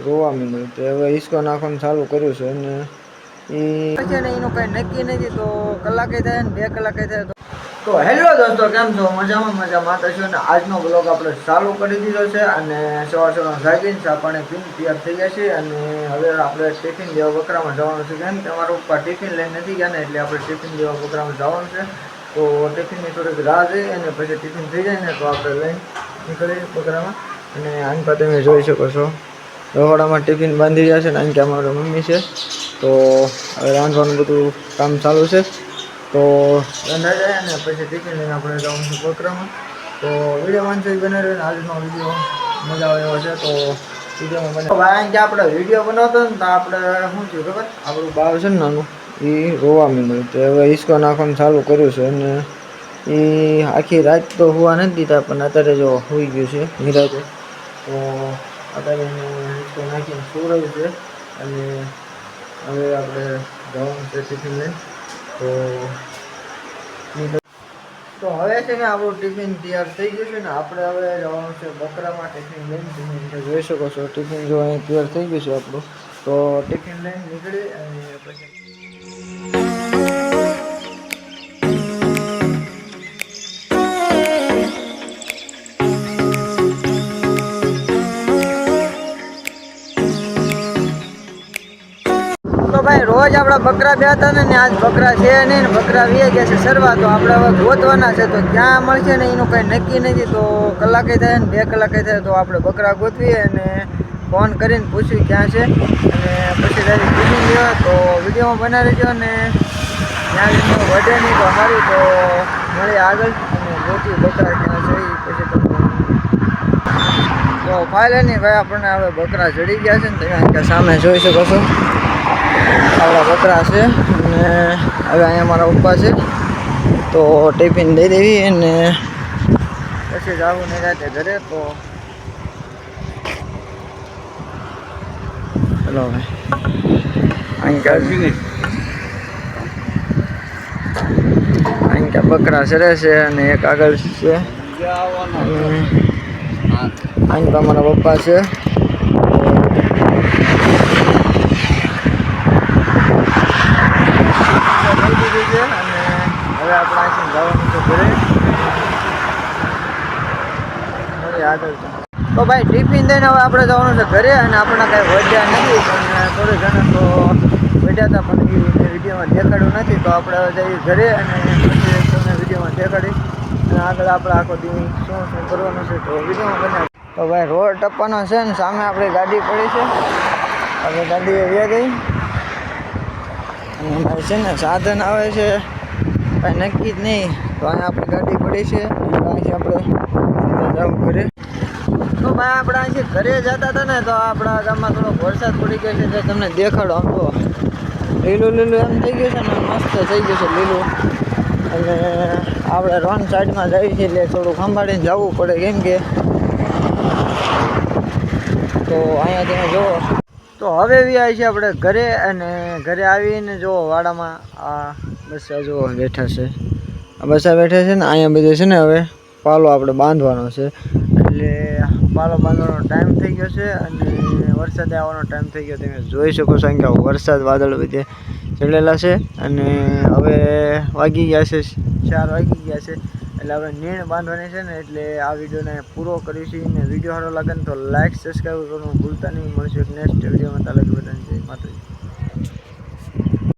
રોવા માંડ્યું. તો હવે હિસકો નાખવાનું ચાલુ કર્યું છે અને એ છે ને એનું કંઈ નક્કી નથી. તો કલાકે થાય ને 2 કલાકે થાય. તો હેલો દોસ્તો, કેમ છો? મજામાં તો છો ને. આજનો બ્લોગ આપણે ચાલુ કરી દીધો છે અને સવાર જાગીને ચા પાણી પીને તૈયાર થઈ ગયા છે અને હવે આપણે ટિફિન દેવા બકરામાં જવાનું છે. કેમ કે અમારા પપ્પા ટિફિન લઈને નથી ગયા ને, એટલે આપણે ટિફિન દેવા બકરામાં જવાનું છે. તો ટિફિનની થોડીક રાહ જોઈએ અને પછી ટિફિન થઈ જાય ને તો આપણે લઈને નીકળીએ બકરામાં. અને આની પાસે તમે જોઈ શકો છો રહોડામાં ટિફિન બાંધી રહ્યા છે ને અહીં કે અમારા મમ્મી છે. તો હવે રાંધવાનું બધું કામ ચાલુ છે. તો રંધાઈ જાય અને પછી ટિફિન લઈને આપણે જવાનું છે બકરામાં. તો વિડીયો વાંચો બને રહ્યો ને આજનો વિડીયો મજા આવે એવો છે. તો વિડીયોમાં બને ભાઈ કે આપણે વિડીયો બનાવતો ને તો આપણે શું થયું ખબર, આપણું બાળ છે ને નાનું એ રોવા માંડ્યું. તો હવે હિસકો નાખવાનું ચાલુ કર્યું છે અને એ આખી રાત તો હોવા નથી દીધા, પણ અત્યારે જો હોઈ ગયું છે નિરાતે. તો અત્યારે એને હિસકો નાખીને સુરજ છે અને હવે આપણે જવાનું છે ટિફિન લઈને. તો હવે છે ને આપણું ટિફિન તૈયાર થઈ ગયું છે ને આપણે હવે જવાનું છે બકરામાં ટિફિન લઈને. તમે જોઈ શકો છો ટિફિન જો અહીં તૈયાર થઈ ગયું છે આપણું. તો ટિફિન લઈને નીકળી અને પછી ભાઈ રોજ આપણા બકરા બે હતા ને આજ બકરા છે નહીં ને બકરા વી ગયા છે સરવા. તો આપણે હવે ગોતવાના છે. તો ક્યાં મળશે ને એનું કંઈ નક્કી નથી. તો કલાકે થાય ને 2 કલાકે થાય તો આપણે બકરા ગોતવીએ અને ફોન કરીને પૂછ્યું ક્યાં છે અને પછી ડાયરેક્ટ ટિફિન લેવા. તો વિડીયોમાં બનાવી રહેજો અને ત્યાં વધે નહીં તો સારું. તો મળીએ આગળ અને ગોતી બકરા ક્યાં છે એ પછી તમને. તો ફાઇનલી ભાઈ આપણને હવે બકરા જડી ગયા છે ને તમે સામે જોઈ શકો છો આપણા બકરા છે. અને હવે અહીંયા મારા પપ્પા છે. તો ટિફિન દઈ દેવી અને પછી જવું નહીં રાતે ઘરે. તો ચલો ભાઈ અહીં બકરા સરે છે અને એક આગળ છે. અહીં તો અમારા પપ્પા છે. હવે આપણે અહીંથી જવાનું છે ઘરે. આગળ તો ભાઈ ટિફિન દઈને હવે આપણે જવાનું છે ઘરે અને આપણને કાંઈ વધ્યા નથી, પણ થોડી ઘણા તો વધ્યા હતા પણ એ વિડીયોમાં દેખાડ્યું નથી. તો આપણે હવે જઈએ ઘરે અને પછી તમને વિડીયોમાં દેખાડી અને આગળ આપણે આખો દી શું કરવાનું છે તો વિડીયોમાં બનાવી. તો ભાઈ રોડ ટપવાનો છે ને સામે આપણી ગાડી પડી છે. હવે ગાડી વ્યા ગઈ અને અમારે છે ને સાધન આવે છે કાંઈ નક્કી જ નહીં. તો અહીંયા આપણી ગાડી પડી છે અહીંથી આપણે જવું ઘરે. તો ભાઈ આપણે અહીંથી ઘરે જતા હતા ને તો આપણા ગામમાં થોડો વરસાદ પડી ગયો છે. તો તમને દેખાડો આમ તો લીલું એમ થઈ ગયું છે ને મસ્ત થઈ ગયું છે લીલું. અને આપણે રોંગ સાઈડમાં જઈએ છીએ એટલે થોડું સંભાળીને જવું પડે કેમ કે તો અહીંયા તમે જુઓ. તો હવે બી આવી છે આપણે ઘરે અને ઘરે આવીને જુઓ વાડામાં આ બસા જુઓ બેઠા છે. આ બસા બેઠા છે ને અહીંયા બધે છે ને હવે પાલો આપણે બાંધવાનો છે. એટલે પાલો બાંધવાનો ટાઈમ થઈ ગયો છે અને વરસાદ આવવાનો ટાઈમ થઈ ગયો. તમે જોઈ શકો છો કે વરસાદ વાદળ બધે ચડેલા છે અને હવે વાગી ગયા છે 4 વાગી ગયા છે. એટલે હવે નીણ બાંધવાની છે ને એટલે આ વિડીયોને પૂરો કરીશું. ને વિડીયો સારો લાગે ને તો લાઈક સબસ્ક્રાઈબ કરવાનું ભૂલતા નહીં. મળશે નેક્સ્ટ વિડીયોમાં. તાલે બધાને